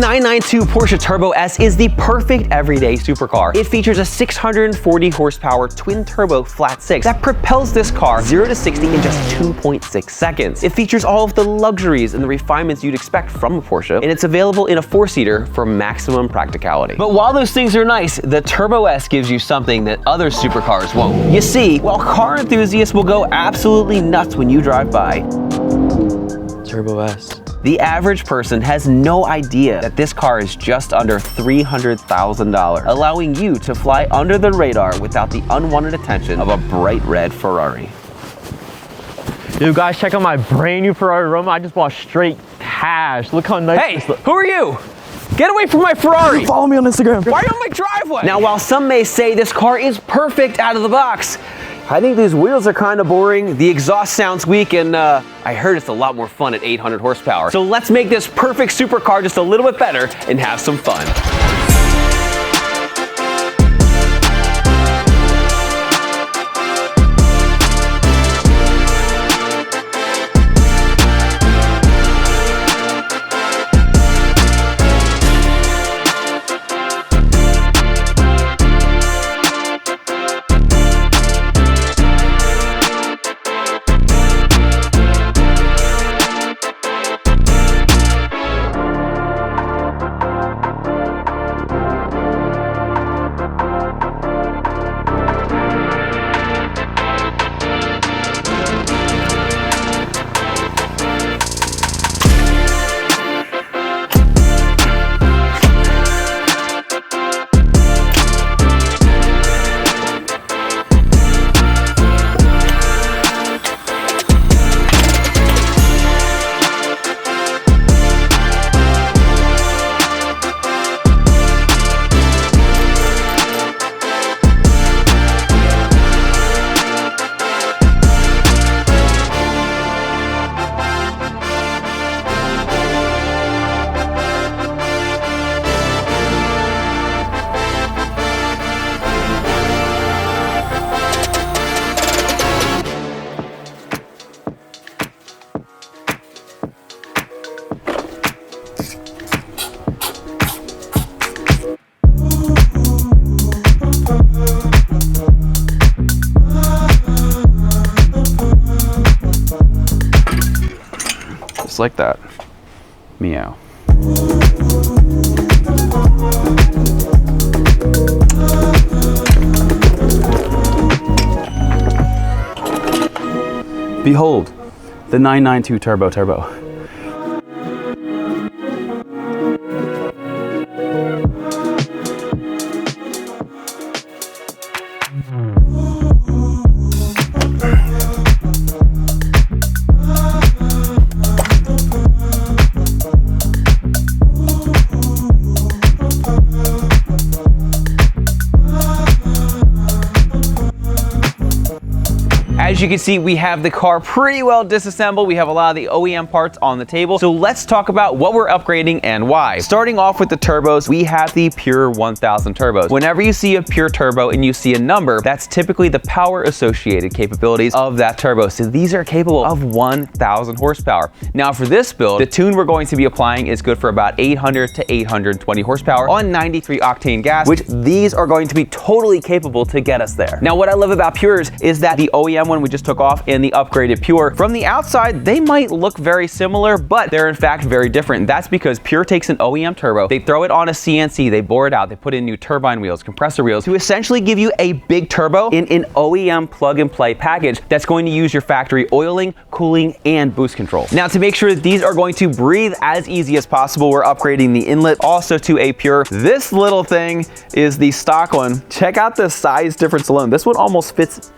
992 Porsche Turbo S is the perfect everyday supercar. It features a 640 horsepower twin turbo flat six that propels this car 0 to 60 in just 2.6 seconds. It features all of the luxuries and the refinements you'd expect from a Porsche, and it's available in a 4-seater for maximum practicality. But while those things are nice, the Turbo S gives you something that other supercars won't. You see, while car enthusiasts will go absolutely nuts when you drive by, Turbo S, the average person has no idea that this car is just under $300,000, allowing you to fly under the radar without the unwanted attention of a bright red Ferrari. Dude, guys, check out my brand new Ferrari Roma. I just bought straight cash. Look how nice this looks. Who are you? Get away from my Ferrari! Follow me on Instagram. Why are you on my driveway? Now, while some may say this car is perfect out of the box, I think these wheels are kind of boring, the exhaust sounds weak, and I heard it's a lot more fun at 800 horsepower. So let's make this perfect supercar just a little bit better and have some fun. Like that. Meow. Behold, the 992 Turbo. As you can see, we have the car pretty well disassembled. We have a lot of the OEM parts on the table. So let's talk about what we're upgrading and why. Starting off with the turbos, we have the Pure 1000 turbos. Whenever you see a Pure turbo and you see a number, that's typically the power associated capabilities of that turbo. So these are capable of 1000 horsepower. Now for this build, the tune we're going to be applying is good for about 800 to 820 horsepower on 93 octane gas, which these are going to be totally capable to get us there. Now what I love about Pures is that the OEM one we just took off and the upgraded Pure, from the outside, they might look very similar, but they're in fact very different. That's because Pure takes an OEM turbo, they throw it on a CNC, they bore it out, they put in new turbine wheels, compressor wheels, to essentially give you a big turbo in an OEM plug and play package that's going to use your factory oiling, cooling, and boost control. Now to make sure that these are going to breathe as easy as possible, we're upgrading the inlet also to a Pure. This little thing is the stock one. Check out the size difference alone. This one almost fits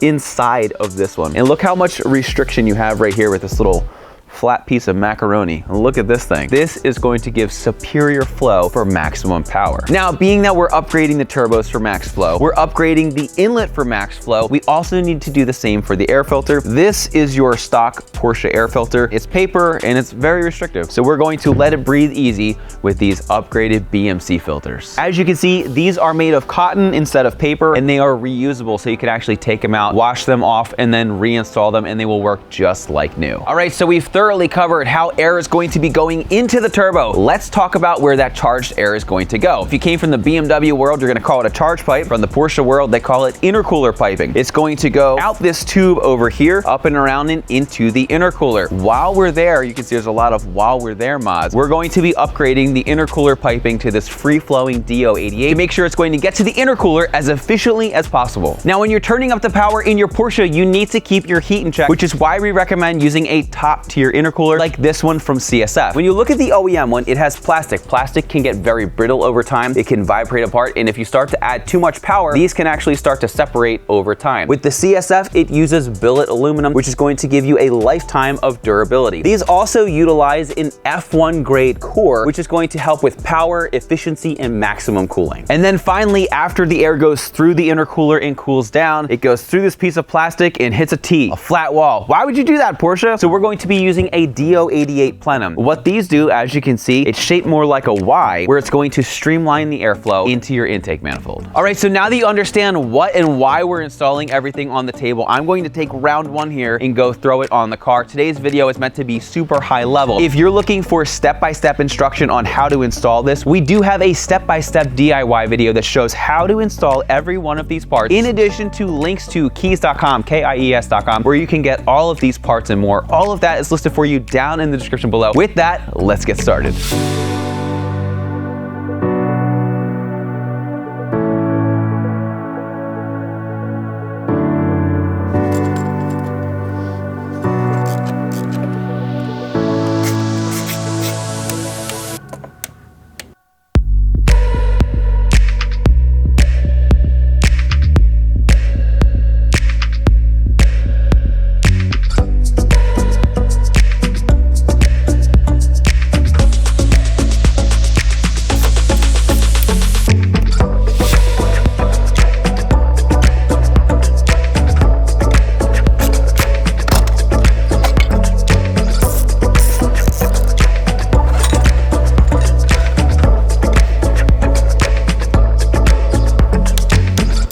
inside of this one. And look how much restriction you have right here with this little flat piece of macaroni. And look at this thing. This is going to give superior flow for maximum power. Now, being that we're upgrading the turbos for max flow, we're upgrading the inlet for max flow, we also need to do the same for the air filter. This is your stock Porsche air filter. It's paper and it's very restrictive. So we're going to let it breathe easy with these upgraded BMC filters. As you can see, these are made of cotton instead of paper, and they are reusable. So you can actually take them out, wash them off, and then reinstall them, and they will work just like new. All right, so we've thoroughly covered how air is going to be going into the turbo. Let's talk about where that charged air is going to go. If you came from the BMW world, you're going to call it a charge pipe. From the Porsche world, they call it intercooler piping. It's going to go out this tube over here, up and around and into the intercooler. While we're there, you can see there's a lot of while we're there mods. We're going to be upgrading the intercooler piping to this free-flowing DO88 to make sure it's going to get to the intercooler as efficiently as possible. Now, when you're turning up the power in your Porsche, you need to keep your heat in check, which is why we recommend using a top-tier intercooler like this one from CSF. When you look at the OEM one, it has plastic. Plastic can get very brittle over time. It can vibrate apart, and if you start to add too much power, these can actually start to separate over time. With the CSF, it uses billet aluminum, which is going to give you a lifetime of durability. These also utilize an F1 grade core, which is going to help with power, efficiency, and maximum cooling. And then finally, after the air goes through the intercooler and cools down, it goes through this piece of plastic and hits a T, a flat wall. Why would you do that, Porsche? So we're going to be using a DO88 Plenum. What these do, as you can see, it's shaped more like a Y, where it's going to streamline the airflow into your intake manifold. All right, so now that you understand what and why we're installing everything on the table, I'm going to take round one here and go throw it on the car. Today's video is meant to be super high level. If you're looking for step-by-step instruction on how to install this, we do have a step-by-step DIY video that shows how to install every one of these parts, in addition to links to KIES.com, KIES.com, where you can get all of these parts and more. All of that is listed for you down in the description below. With that, let's get started.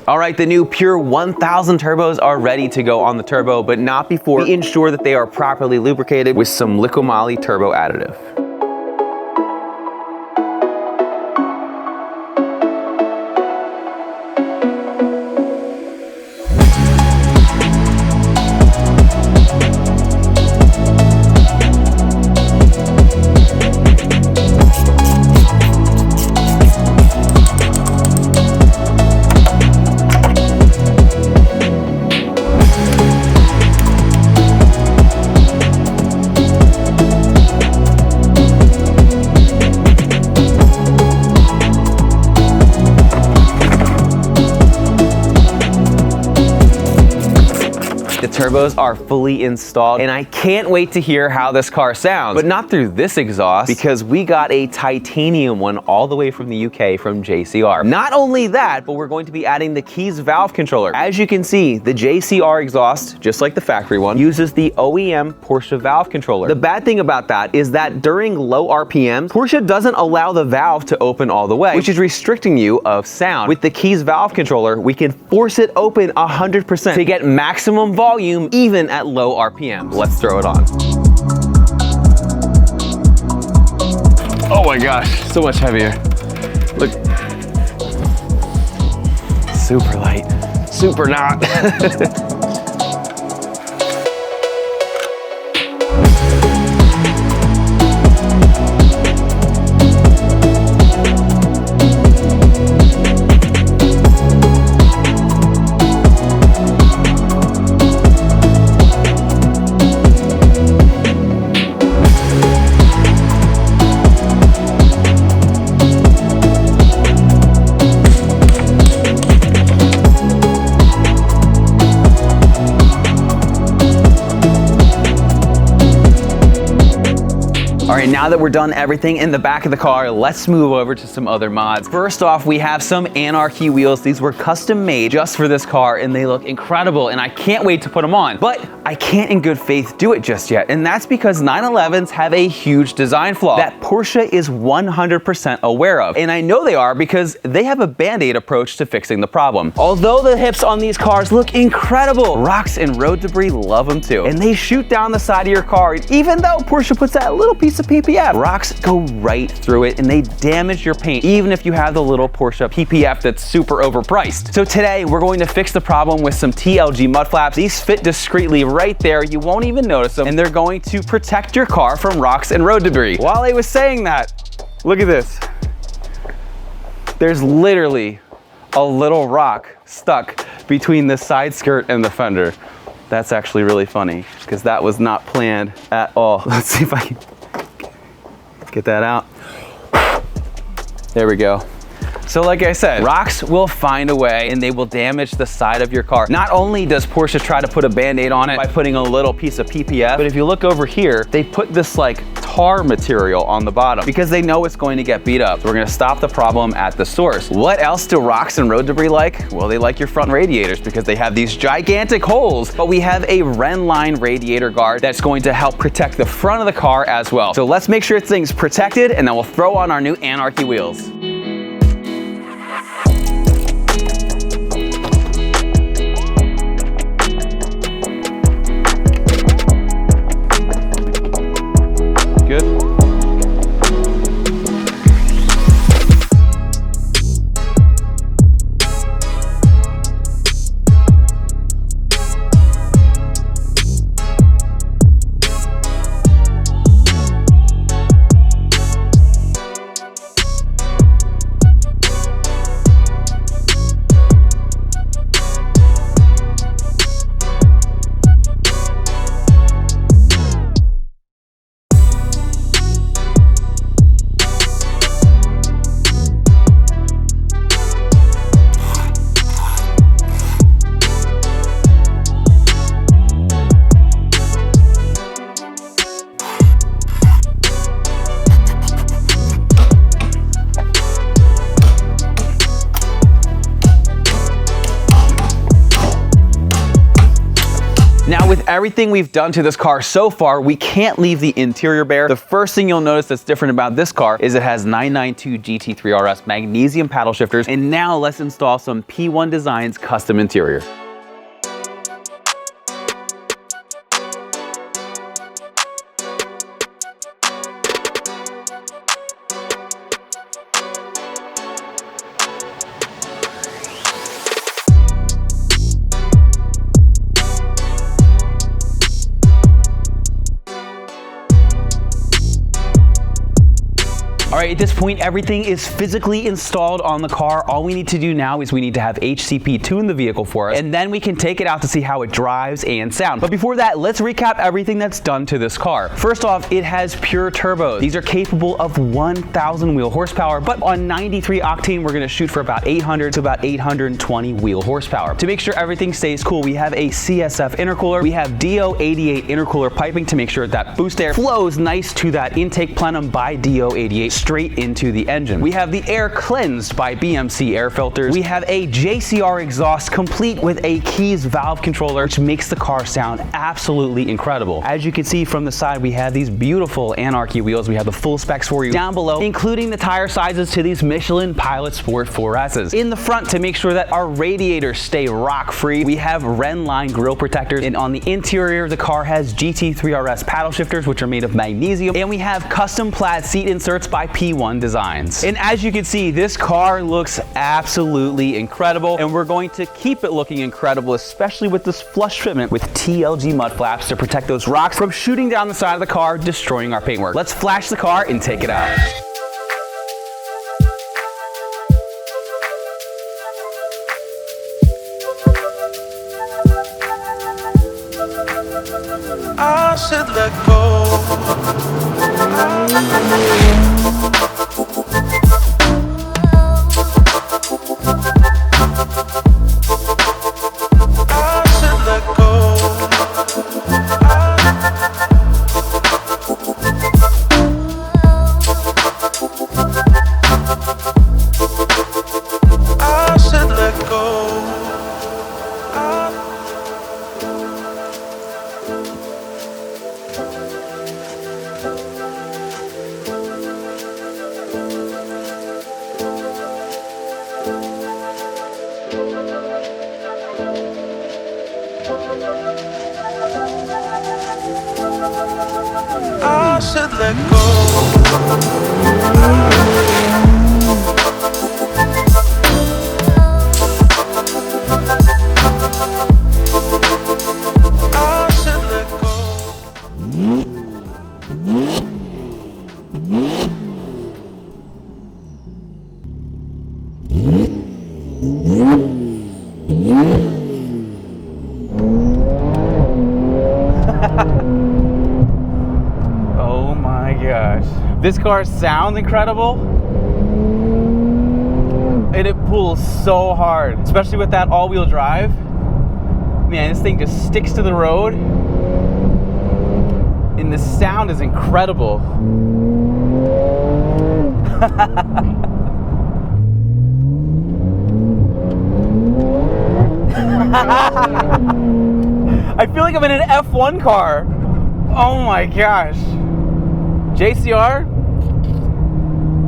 All right, the new Pure 1000 turbos are ready to go on the turbo, but not before we ensure that they are properly lubricated with some Liqui Moly turbo additive. The turbos are fully installed, and I can't wait to hear how this car sounds, but not through this exhaust, because we got a titanium one all the way from the UK from JCR. Not only that, but we're going to be adding the KIES valve controller. As you can see, the JCR exhaust, just like the factory one, uses the OEM Porsche valve controller. The bad thing about that is that during low RPMs, Porsche doesn't allow the valve to open all the way, which is restricting you of sound. With the KIES valve controller, we can force it open 100% to get maximum volume even at low RPM. Let's throw it on. Oh my gosh, so much heavier. Look. Super light, super not. now that we're done everything in the back of the car, let's move over to some other mods. First off, we have some Anarchy wheels. These were custom made just for this car and they look incredible and I can't wait to put them on. But I can't in good faith do it just yet. And that's because 911s have a huge design flaw that Porsche is 100% aware of. And I know they are because they have a band-aid approach to fixing the problem. Although the hips on these cars look incredible, rocks and road debris love them too. And they shoot down the side of your car. Even though Porsche puts that little piece of PPF, rocks go right through it and they damage your paint, even if you have the little Porsche PPF that's super overpriced. So today we're going to fix the problem with some TLG mud flaps. These fit discreetly right there. You won't even notice them and they're going to protect your car from rocks and road debris. While I was saying that, look at this. There's literally a little rock stuck between the side skirt and the fender. That's actually really funny because that was not planned at all. Let's see if I can get that out. There we go. So like I said, rocks will find a way and they will damage the side of your car. Not only does Porsche try to put a band-aid on it by putting a little piece of PPF, but if you look over here, they put this like tar material on the bottom because they know it's going to get beat up. So we're gonna stop the problem at the source. What else do rocks and road debris like? Well, they like your front radiators because they have these gigantic holes, but we have a Ren line radiator guard that's going to help protect the front of the car as well. So let's make sure things protected and then we'll throw on our new Anarchy wheels. Good. Now with everything we've done to this car so far, we can't leave the interior bare. The first thing you'll notice that's different about this car is it has 992 GT3 RS magnesium paddle shifters. And now let's install some P1 Designs custom interior. All right, at this point, everything is physically installed on the car. All we need to do now is we need to have HCP tune the vehicle for us, and then we can take it out to see how it drives and sounds. But before that, let's recap everything that's done to this car. First off, it has pure turbos. These are capable of 1,000 wheel horsepower, but on 93 octane, we're gonna shoot for about 800 to about 820 wheel horsepower. To make sure everything stays cool, we have a CSF intercooler. We have DO88 intercooler piping to make sure that boost air flows nice to that intake plenum by DO88 straight into the engine. We have the air cleansed by BMC air filters. We have a JCR exhaust complete with a KIES valve controller, which makes the car sound absolutely incredible. As you can see from the side, we have these beautiful Anarchy wheels. We have the full specs for you down below, including the tire sizes to these Michelin Pilot Sport 4S's. In the front, to make sure that our radiators stay rock free, we have Ren line grille protectors, and on the interior, the car has GT3 RS paddle shifters, which are made of magnesium, and we have custom plaid seat inserts by P1 Designs. And as you can see, this car looks absolutely incredible, and we're going to keep it looking incredible, especially with this flush fitment with TLG mud flaps to protect those rocks from shooting down the side of the car, destroying our paintwork. Let's flash the car and take it out. I said let go. I should let go. I should let go. Oh my gosh. This car sounds incredible. And it pulls so hard, especially with that all-wheel drive. Man, this thing just sticks to the road. And the sound is incredible. I feel like I'm in an F1 car. Oh my gosh. JCR,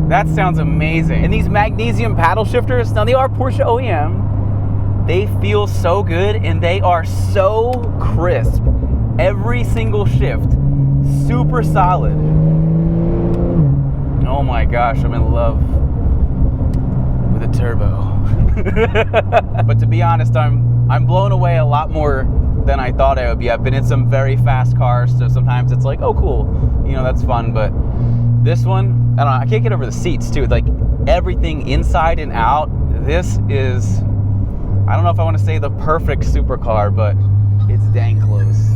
that sounds amazing. And these magnesium paddle shifters, now they are Porsche OEM. They feel so good and they are so crisp. Every single shift, super solid. Oh my gosh, I'm in love with a turbo. But to be honest, I'm blown away a lot more than I thought I would be. I've been in some very fast cars, so sometimes it's like, oh cool, you know, that's fun. But this one, I don't know, I can't get over the seats too. Like everything inside and out, this is, I don't know if I want to say the perfect supercar, but it's dang close.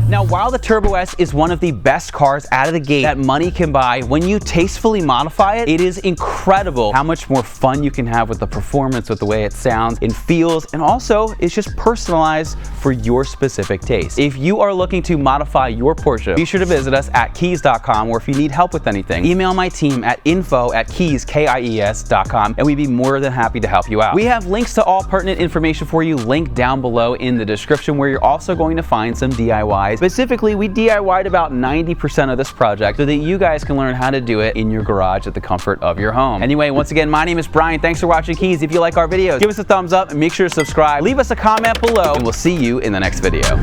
Now, while the Turbo S is one of the best cars out of the gate that money can buy, when you tastefully modify it, it is incredible how much more fun you can have with the performance, with the way it sounds and feels, and also it's just personalized for your specific taste. If you are looking to modify your Porsche, be sure to visit us at KIES.com, or if you need help with anything, email my team at info@kies.com, and we'd be more than happy to help you out. We have links to all pertinent information for you linked down below in the description, where you're also going to find some DIYs. Specifically, we DIY'd about 90% of this project so that you guys can learn how to do it in your garage at the comfort of your home. Anyway, once again, my name is Brian. Thanks for watching KIES. If you like our videos, give us a thumbs up and make sure to subscribe. Leave us a comment below, and we'll see you in the next video.